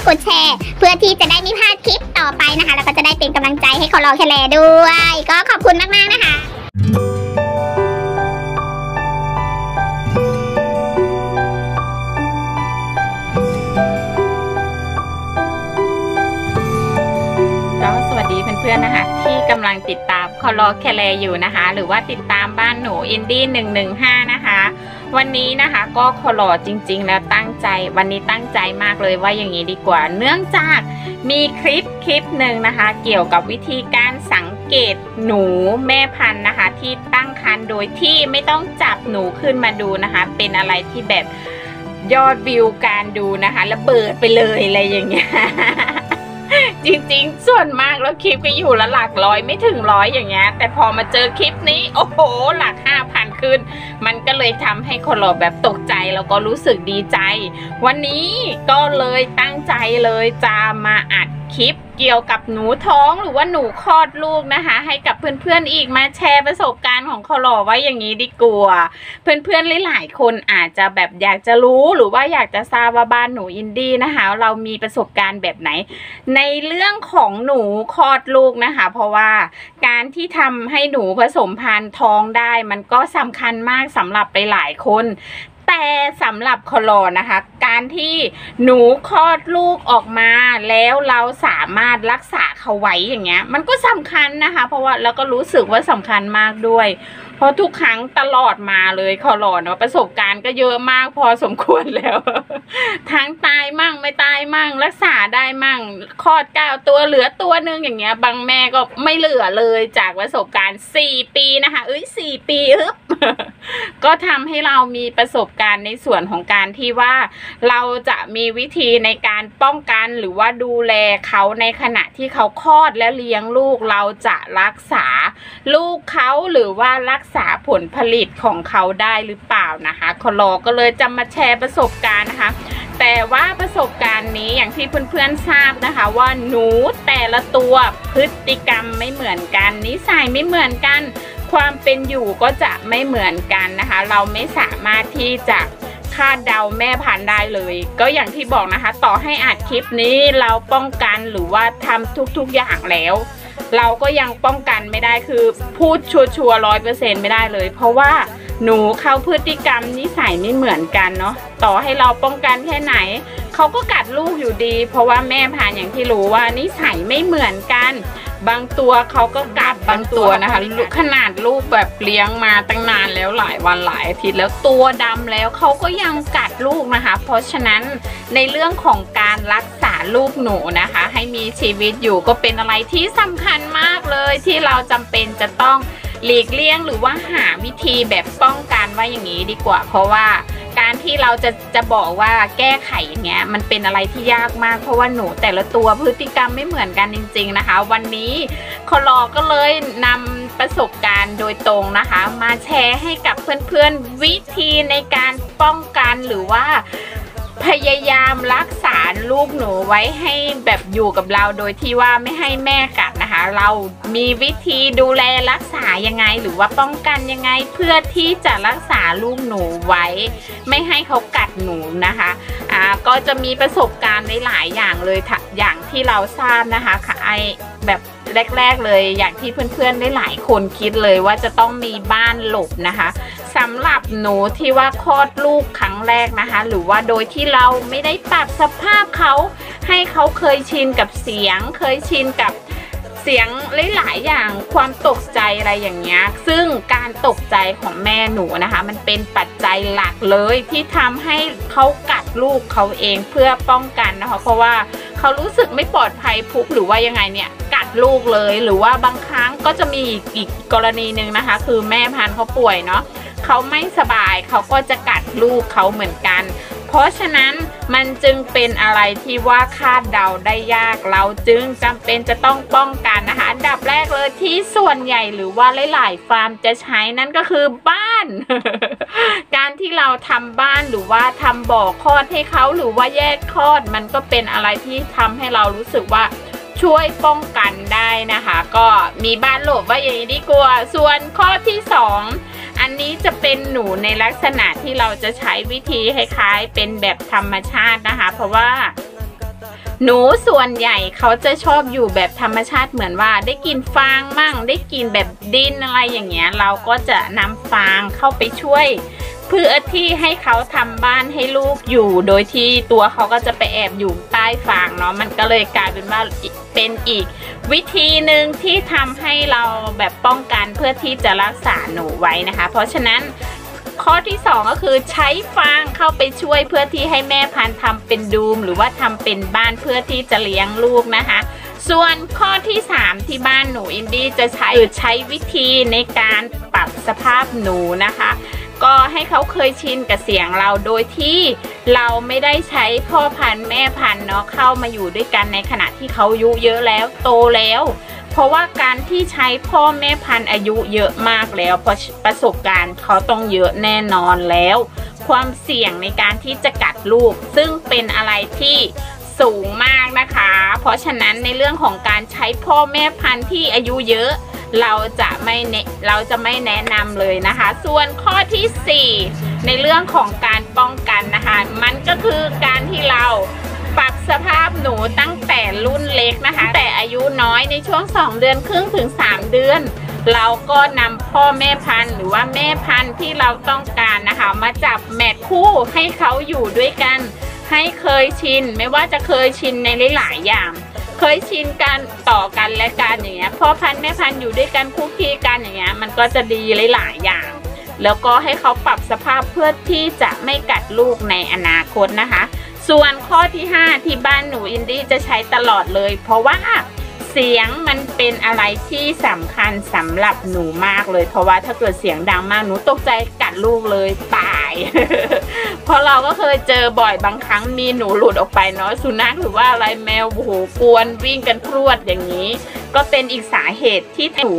กดแชร์เพื่อที่จะได้ไม่พลาดคลิปต่อไปนะคะแล้วก็จะได้เป็นกำลังใจให้คนรอแคลด้วยก็ขอบคุณมากๆนะคะสวัสดีเพื่อนๆนะคะที่กำลังติดตามคอลอแคลอยู่นะคะหรือว่าติดตามบ้านหนูอินดี้115นะคะวันนี้นะคะก็คอลอจริงๆแล้วตั้งใจวันนี้ตั้งใจมากเลยว่าอย่างนี้ดีกว่าเนื่องจากมีคลิปหนึ่งนะคะเกี่ยวกับวิธีการสังเกตหนูแม่พันธุ์นะคะที่ตั้งครรภ์โดยที่ไม่ต้องจับหนูขึ้นมาดูนะคะเป็นอะไรที่แบบยอดวิวการดูนะคะระเบิดไปเลยอะไรอย่างเงี้ยจริงๆส่วนมากแล้วคลิปก็อยู่ละหลักร้อยไม่ถึง100อย่างเงี้ยแต่พอมาเจอคลิปนี้โอ้โหหลัก 5,000 ขึ้นมันก็เลยทำให้คนเราแบบตกใจแล้วก็รู้สึกดีใจวันนี้ก็เลยตั้งใจเลยจะมาอัดคลิปเกี่ยวกับหนูท้องหรือว่าหนูคลอดลูกนะคะให้กับเพื่อนๆอีกมาแชร์ประสบการณ์ของคอลอไว้อย่างนี้ดีกว่าเพื่อนๆหลายๆคนอาจจะแบบอยากจะรู้หรือว่าอยากจะทราบว่าบ้านหนูอินดี้นะคะเรามีประสบการณ์แบบไหนในเรื่องของหนูคลอดลูกนะคะเพราะว่าการที่ทำให้หนูผสมพันธุ์ท้องได้มันก็สำคัญมากสำหรับไปหลายคนแต่สำหรับคอลอนะคะการที่หนูคลอดลูกออกมาแล้วเราสามารถรักษาเขาไว้อย่างเงี้ยมันก็สำคัญนะคะเพราะว่าแล้วก็รู้สึกว่าสำคัญมากด้วยเพราะทุกครั้งตลอดมาเลยคอลอเนาะประสบการณ์ก็เยอะมากพอสมควรแล้วทั้งตายมั่งไม่ตายมั่งรักษาได้มั่งคลอด9 ตัวเหลือตัวนึงอย่างเงี้ยบางแม่ก็ไม่เหลือเลยจากประสบการณ์4 ปีนะคะ4 ปีก็ทำให้เรามีประสบการณ์ในส่วนของการที่ว่าเราจะมีวิธีในการป้องกันหรือว่าดูแลเขาในขณะที่เขาคลอดและเลี้ยงลูกเราจะรักษาลูกเขาหรือว่ารักษาผลผลิตของเขาได้หรือเปล่านะคะคอลอก็เลยจะมาแชร์ประสบการณ์นะคะแต่ว่าประสบการณ์นี้อย่างที่เพื่อนๆทราบนะคะว่าหนูแต่ละตัวพฤติกรรมไม่เหมือนกันนิสัยไม่เหมือนกันความเป็นอยู่ก็จะไม่เหมือนกันนะคะเราไม่สามารถที่จะคาดเดาแม่พันธุ์ได้เลยก็อย่างที่บอกนะคะต่อให้อัดคลิปนี้เราป้องกันหรือว่าทำทุกๆอย่างแล้วเราก็ยังป้องกันไม่ได้คือพูดชัวร์100%ไม่ได้เลยเพราะว่าหนูเขาพฤติกรรมนิสัยไม่เหมือนกันเนาะต่อให้เราป้องกันแค่ไหนเขาก็กัดลูกอยู่ดีเพราะว่าแม่พันธุ์อย่างที่รู้ว่านิสัยไม่เหมือนกันบางตัวเขาก็กัดบางตัวนะคะขนาดลูกแบบเลี้ยงมาตั้งนานแล้วหลายวันหลายอาทิตย์แล้วตัวดำแล้วเขาก็ยังกัดลูกนะคะเพราะฉะนั้นในเรื่องของการรักษาลูกหนูนะคะให้มีชีวิตอยู่ก็เป็นอะไรที่สำคัญมากเลยที่เราจำเป็นจะต้องหลีกเลี่ยงหรือว่าหาวิธีแบบป้องกันว่าอย่างนี้ดีกว่าเพราะว่าการที่เราจะบอกว่าแก้ไขอย่างเงี้ยมันเป็นอะไรที่ยากมากเพราะว่าหนูแต่ละตัวพฤติกรรมไม่เหมือนกันจริงๆนะคะวันนี้คอลอก็เลยนำประสบการณ์โดยตรงนะคะมาแชร์ให้กับเพื่อนๆวิธีในการป้องกันหรือว่าพยายามรักษาลูกหนูไว้ให้แบบอยู่กับเราโดยที่ว่าไม่ให้แม่กัดนะคะเรามีวิธีดูแลรักษายังไงหรือว่าป้องกันยังไงเพื่อที่จะรักษาลูกหนูไว้ไม่ให้เขากัดหนูนะคะก็จะมีประสบการณ์ในหลายอย่างเลยอย่างที่เราทราบนะคะไอแบบแรกๆเลยอย่างที่เพื่อนๆได้หลายคนคิดเลยว่าจะต้องมีบ้านหลบนะคะสำหรับหนูที่ว่าคลอดลูกครั้งแรกนะคะหรือว่าโดยที่เราไม่ได้ปรับสภาพเขาให้เขาเคยชินกับเสียงเคยชินกับเสียงหลายๆอย่างความตกใจอะไรอย่างเงี้ยซึ่งการตกใจของแม่หนูนะคะมันเป็นปัจจัยหลักเลยที่ทำให้เขากัดลูกเขาเองเพื่อป้องกันนะคะเพราะว่าเขารู้สึกไม่ปลอดภัยพุกหรือว่ายังไงเนี่ยกัดลูกเลยหรือว่าบางครั้งก็จะมีอีกกรณีหนึ่งนะคะคือแม่พันธุ์เขาป่วยเนาะเขาไม่สบายเขาก็จะกัดลูกเขาเหมือนกันเพราะฉะนั้นมันจึงเป็นอะไรที่ว่าคาดเดาได้ยากเราจึงจำเป็นจะต้องป้องกันนะคะอันดับแรกเลยที่ส่วนใหญ่หรือว่าหลายๆฟาร์มจะใช้นั่นก็คือบ้าน การที่เราทำบ้านหรือว่าทำบ่อคลอดให้เขาหรือว่าแยกคลอดมันก็เป็นอะไรที่ทำให้เรารู้สึกว่าช่วยป้องกันได้นะคะก็มีบ้านหลบว่าอย่างนี้ดีกว่าส่วนข้อที่2อันนี้จะเป็นหนูในลักษณะที่เราจะใช้วิธีคล้ายๆเป็นแบบธรรมชาตินะคะเพราะว่า หนูส่วนใหญ่เขาจะชอบอยู่แบบธรรมชาติเหมือนว่าได้กินฟางมั่งได้กินแบบดินอะไรอย่างเงี้ยเราก็จะนำฟางเข้าไปช่วยเพื่อที่ให้เขาทำบ้านให้ลูกอยู่โดยที่ตัวเขาก็จะไปแอบอยู่ใต้ฟางเนาะมันก็เลยกลายเป็นว่าเป็นอีกวิธีหนึ่งที่ทำให้เราแบบป้องกันเพื่อที่จะรักษาหนูไว้นะคะเพราะฉะนั้นข้อที่2ก็คือใช้ฟางเข้าไปช่วยเพื่อที่ให้แม่พันธุ์ทำเป็นดูมหรือว่าทำเป็นบ้านเพื่อที่จะเลี้ยงลูกนะคะส่วนข้อที่3ที่บ้านหนูอินดี้จะใช้วิธีในการปรับสภาพหนูนะคะก็ให้เขาเคยชินกับเสียงเราโดยที่เราไม่ได้ใช้พ่อพันธุ์แม่พันธุ์เนาะเข้ามาอยู่ด้วยกันในขณะที่เขาอายุเยอะแล้วโตแล้วเพราะว่าการที่ใช้พ่อแม่พันธุ์อายุเยอะมากแล้วประสบการณ์เขาต้องเยอะแน่นอนแล้วความเสี่ยงในการที่จะกัดลูกซึ่งเป็นอะไรที่สูงมากนะคะเพราะฉะนั้นในเรื่องของการใช้พ่อแม่พันธุ์ที่อายุเยอะเราจะไม่แนะนำเลยนะคะส่วนข้อที่4ในเรื่องของการป้องกันนะคะมันก็คือการที่เราปรับสภาพหนูตั้งแต่รุ่นเล็กนะคะแต่อายุน้อยในช่วง2 เดือนครึ่งถึง3 เดือนเราก็นำพ่อแม่พันธุ์หรือว่าแม่พันธุ์ที่เราต้องการนะคะมาจับแมทคู่ให้เขาอยู่ด้วยกันให้เคยชินไม่ว่าจะเคยชินในหลายๆอย่างเคยชินกันต่อกันและกันอย่างเงี้ยพ่อพันธุ์แม่พันธุ์อยู่ด้วยกันคุกคีกันอย่างเงี้ยมันก็จะดีหลายๆอย่างแล้วก็ให้เขาปรับสภาพเพื่อที่จะไม่กัดลูกในอนาคตนะคะส่วนข้อที่5ที่บ้านหนูอินดี้จะใช้ตลอดเลยเพราะว่าเสียงมันเป็นอะไรที่สำคัญสำหรับหนูมากเลยเพราะว่าถ้าเกิดเสียงดังมากหนูตกใจกัดลูกเลยตาย เพราะเราก็เคยเจอบ่อยบางครั้งมีหนูหลุดออกไปเนาะสุนัขหรือว่าอะไรแมวโอ้โหกวนวิ่งกันพรวดอย่างนี้ก็เป็นอีกสาเหตุที่หนู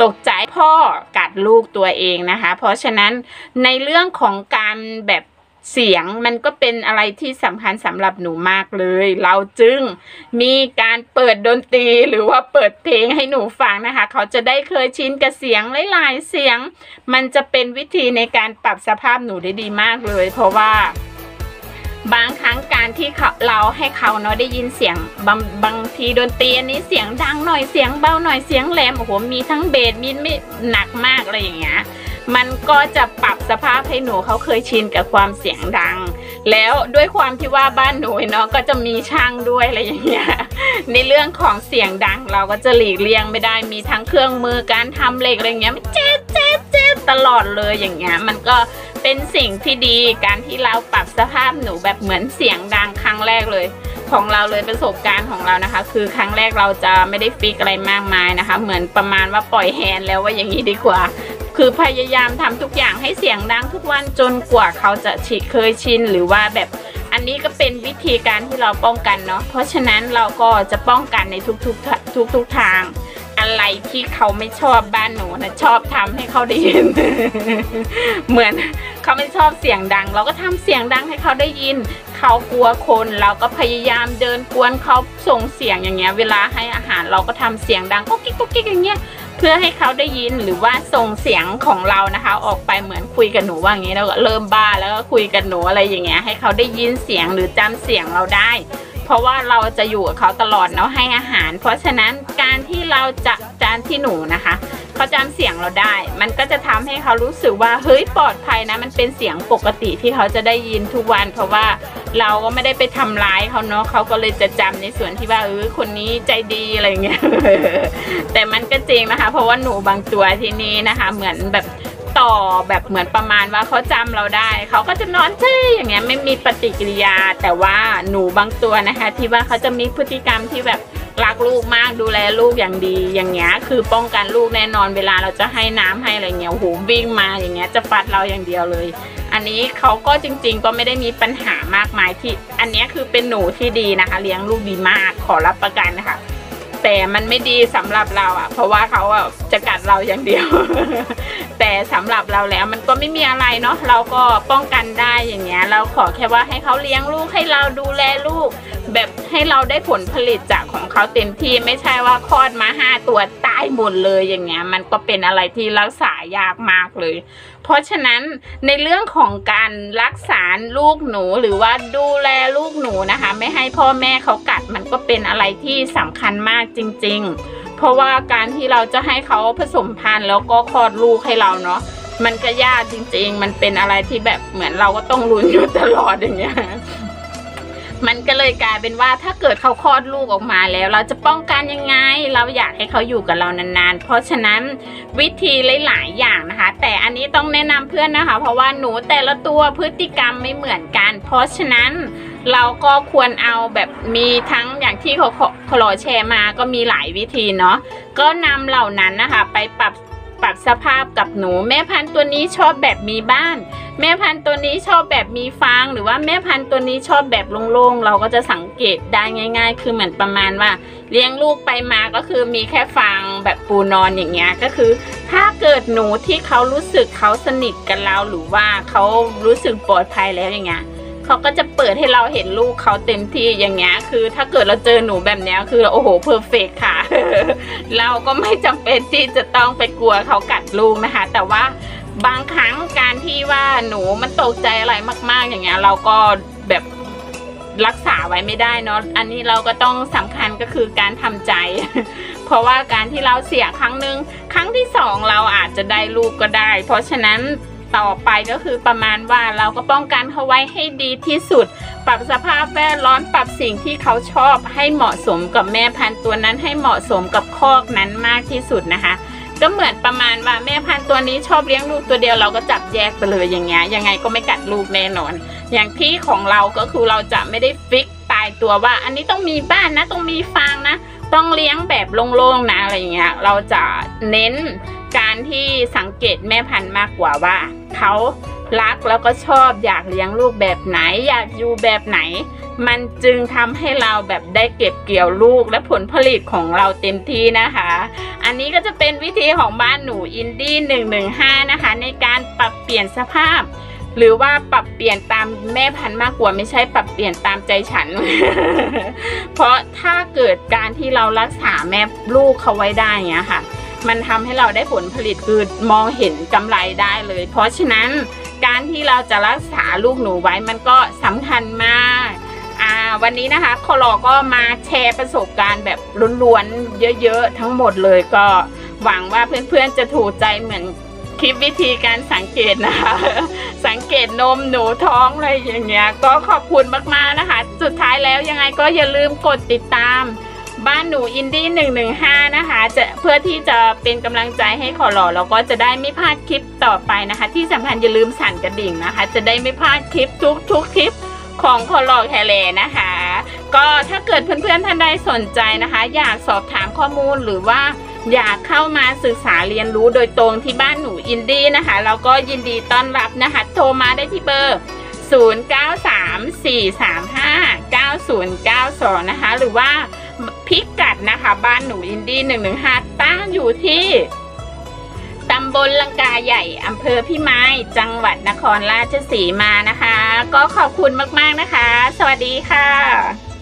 ตกใจพ่อกัดลูกตัวเองนะคะเพราะฉะนั้นในเรื่องของการแบบเสียงมันก็เป็นอะไรที่สำคัญสำหรับหนูมากเลยเราจึงมีการเปิดดนตรีหรือว่าเปิดเพลงให้หนูฟังนะคะเขาจะได้เคยชินกับเสียงหลายๆเสียงมันจะเป็นวิธีในการปรับสภาพหนูได้ดีมากเลยเพราะว่าบางครั้งการที่เราให้เขาเนาะได้ยินเสียงบางทีดนตรีอันนี้เสียงดังหน่อยเสียงเบาหน่อยเสียงแหลมโอ้โหมีทั้งเบสมีไม่หนักมากอะไรอย่างเงี้ยมันก็จะปรับสภาพให้หนูเขาเคยชินกับความเสียงดังแล้วด้วยความที่ว่าบ้านหนูเนาะก็จะมีช่างด้วยอะไรอย่างเงี้ยในเรื่องของเสียงดังเราก็จะหลีกเลี่ยงไม่ได้มีทั้งเครื่องมือการทำเหล็กอะไรเงี้ยเจ๊ตลอดเลยอย่างเงี้ยมันก็เป็นสิ่งที่ดีการที่เราปรับสภาพหนูแบบเหมือนเสียงดังครั้งแรกเลยของเราเลยประสบการณ์ของเรานะคะคือครั้งแรกเราจะไม่ได้ฟิกอะไรมากมายนะคะเหมือนประมาณว่าปล่อยแฮนด์แล้วว่าอย่างนี้ดีกว่าคือพยายามทำทุกอย่างให้เสียงดังทุกวันจนกว่าเขาจะเคยชินหรือว่าแบบอันนี้ก็เป็นวิธีการที่เราป้องกันเนาะเพราะฉะนั้นเราก็จะป้องกันในทุกทางอะไรที่เขาไม่ชอบบ้านหนูนะชอบทำให้เขาได้ยิน เหมือนเขาไม่ชอบเสียงดังเราก็ทำเสียงดังให้เขาได้ยินเขากลัวคนเราก็พยายามเดินกวนเขาส่งเสียงอย่างเงี้ยเวลาให้อาหารเราก็ทำเสียงดังกุ๊กกิ๊กอย่างเงี้ยเพื่อให้เขาได้ยินหรือว่าส่งเสียงของเรานะคะออกไปเหมือนคุยกับหนูว่าอย่างงี้แล้วก็เริ่มบ้าแล้วก็คุยกับหนูอะไรอย่างเงี้ยให้เขาได้ยินเสียงหรือจำเสียงเราได้เพราะว่าเราจะอยู่กับเขาตลอดเนาะให้อาหารเพราะฉะนั้นการที่เราจะที่หนูนะคะเขาจำเสียงเราได้มันก็จะทำให้เขารู้สึกว่าเฮ้ยปลอดภัยนะมันเป็นเสียงปกติที่เขาจะได้ยินทุกวันเพราะว่าเราก็ไม่ได้ไปทำร้ายเขาเนาะเขาก็เลยจะจำในส่วนที่ว่าคนนี้ใจดีอะไรเงี้ย แต่มันก็จริงนะคะเพราะว่าหนูบางตัวที่นี่นะคะเหมือนแบบต่อแบบเหมือนประมาณว่าเขาจำเราได้เขาก็จะนอนเฉยอย่างเงี้ยไม่มีปฏิกิริยาแต่ว่าหนูบางตัวนะคะที่ว่าเขาจะมีพฤติกรรมที่แบบรักลูกมากดูแลลูกอย่างดีอย่างเงี้ยคือป้องกันลูกแน่นอนเวลาเราจะให้น้ำให้อะไรเงี้ยโอ้โหวิ่งมาอย่างเงี้ยจะฟัดเราอย่างเดียวเลยอันนี้เขาก็จริงๆก็ไม่ได้มีปัญหามากมายที่อันนี้คือเป็นหนูที่ดีนะคะเลี้ยงลูกดีมากขอรับประกันนะคะแต่มันไม่ดีสำหรับเราอ่ะเพราะว่าเขาอ่ะจะกัดเราอย่างเดียว แต่สำหรับเราแล้วมันก็ไม่มีอะไรเนาะเราก็ป้องกันได้อย่างเงี้ยเราขอแค่ว่าให้เขาเลี้ยงลูกให้เราดูแลลูกแบบให้เราได้ผลผลิตจากของเขาเต็มที่ไม่ใช่ว่าคลอดมา5 ตัวตาย หมดเลยอย่างเงี้ยมันก็เป็นอะไรที่รักษายากมากเลยเพราะฉะนั้นในเรื่องของการรักษาลูกหนูหรือว่าดูแลลูกหนูนะคะไม่ให้พ่อแม่เขากัดมันก็เป็นอะไรที่สำคัญมากจริงๆเพราะว่าการที่เราจะให้เขาผสมพันธุ์แล้วก็คลอดลูกให้เราเนาะมันก็ยากจริงๆมันเป็นอะไรที่แบบเหมือนเราก็ต้องลุ้นอยู่ตลอดอย่างเงี้ยมันก็เลยกลายเป็นว่าถ้าเกิดเขาคลอดลูกออกมาแล้วเราจะป้องกันยังไงเราอยากให้เขาอยู่กับเรานานๆเพราะฉะนั้นวิธีหลายๆอย่างนะคะแต่อันนี้ต้องแนะนำเพื่อนนะคะเพราะว่าหนูแต่ละตัวพฤติกรรมไม่เหมือนกันเพราะฉะนั้นเราก็ควรเอาแบบมีทั้งอย่างที่เขาแชร์มาก็มีหลายวิธีเนาะก็นำเหล่านั้นนะคะไปปรับสภาพกับหนูแม่พันธุ์ตัวนี้ชอบแบบมีบ้านแม่พันธุ์ตัวนี้ชอบแบบมีฟางหรือว่าแม่พันธุ์ตัวนี้ชอบแบบโล่งๆเราก็จะสังเกตได้ง่ายๆคือเหมือนประมาณว่าเลี้ยงลูกไปมาก็คือมีแค่ฟางแบบปูนอนอย่างเงี้ยก็คือถ้าเกิดหนูที่เขารู้สึกเขาสนิทกับเราหรือว่าเขารู้สึกปลอดภัยแล้วอย่างเงี้ยเขาก็จะเปิดให้เราเห็นลูกเขาเต็มที่อย่างเงี้ยคือถ้าเกิดเราเจอหนูแบบเนี้ยคือโอ้โหเพอร์เฟกต์ค่ะ เราก็ไม่จำเป็นที่จะต้องไปกลัวเขากัดลูกนะคะแต่ว่าบางครั้งการที่ว่าหนูมันตกใจอะไรมากๆอย่างเงี้ยเราก็แบบรักษาไว้ไม่ได้เนาะอันนี้เราก็ต้องสำคัญก็คือการทำใจ เพราะว่าการที่เราเสียครั้งหนึ่งครั้งที่สองเราอาจจะได้ลูกก็ได้เพราะฉะนั้นต่อไปก็คือประมาณว่าเราก็ป้องกันเขาไว้ให้ดีที่สุดปรับสภาพแวดล้อมปรับสิ่งที่เขาชอบให้เหมาะสมกับแม่พันธุ์ตัวนั้นให้เหมาะสมกับคอกนั้นมากที่สุดนะคะก็เหมือนประมาณว่าแม่พันธุ์ตัวนี้ชอบเลี้ยงลูกตัวเดียวเราก็จับแยกไปเลยอย่างเงี้ยยังไงก็ไม่กัดลูกแน่นอนอย่างที่ของเราก็คือเราจะไม่ได้ฟิกตายตัวว่าอันนี้ต้องมีบ้านนะต้องมีฟางนะต้องเลี้ยงแบบโล่งๆนะอะไรอย่างเงี้ยเราจะเน้นการที่สังเกตแม่พันธุ์มากกว่าว่าเขารักแล้วก็ชอบอยากเลี้ยงลูกแบบไหนอยากอยู่แบบไหนมันจึงทำให้เราแบบได้เก็บเกี่ยวลูกและผลผลิตของเราเต็มที่นะคะอันนี้ก็จะเป็นวิธีของบ้านหนูอินดี้115นะคะในการปรับเปลี่ยนสภาพหรือว่าปรับเปลี่ยนตามแม่พันธุ์มากกว่าไม่ใช่ปรับเปลี่ยนตามใจฉัน เพราะถ้าเกิดการที่เรารักษาแม่ลูกเขาไว้ได้เงี้ยค่ะมันทำให้เราได้ผลผลิตคือมองเห็นกำไรได้เลยเพราะฉะนั้นการที่เราจะรักษาลูกหนูไว้มันก็สำคัญมากวันนี้นะคะคลอก็มาแชร์ประสบการณ์แบบล้วนๆเยอะๆทั้งหมดเลยก็หวังว่าเพื่อนๆจะถูกใจเหมือนคลิปวิธีการสังเกตนะคะ สังเกตนมหนูท้องอะไรอย่างเงี้ยก็ขอบคุณมากๆนะคะสุดท้ายแล้วยังไงก็อย่าลืมกดติดตามบ้านหนูอินดี้115นะคะจะเพื่อที่จะเป็นกำลังใจให้คลอแล้วก็จะได้ไม่พลาดคลิปต่อไปนะคะที่สำคัญอย่าลืมสั่นกระดิ่งนะคะจะได้ไม่พลาดคลิปทุกคลิปของคลอแคเลนะคะก็ถ้าเกิดเพื่อนๆท่านใดสนใจนะคะอยากสอบถามข้อมูลหรือว่าอยากเข้ามาศึกษาเรียนรู้โดยตรงที่บ้านหนูอินดี้นะคะแล้วก็ยินดีต้อนรับนะคะโทรมาได้ที่เบอร์0934359092นะคะหรือว่าพิกัดนะคะบ้านหนูอินดี้115ตั้งอยู่ที่ตำบลลังกาใหญ่อำเภอพิมายจังหวัดนครราชสีมานะคะก็ขอบคุณมากๆนะคะสวัสดีค่ะ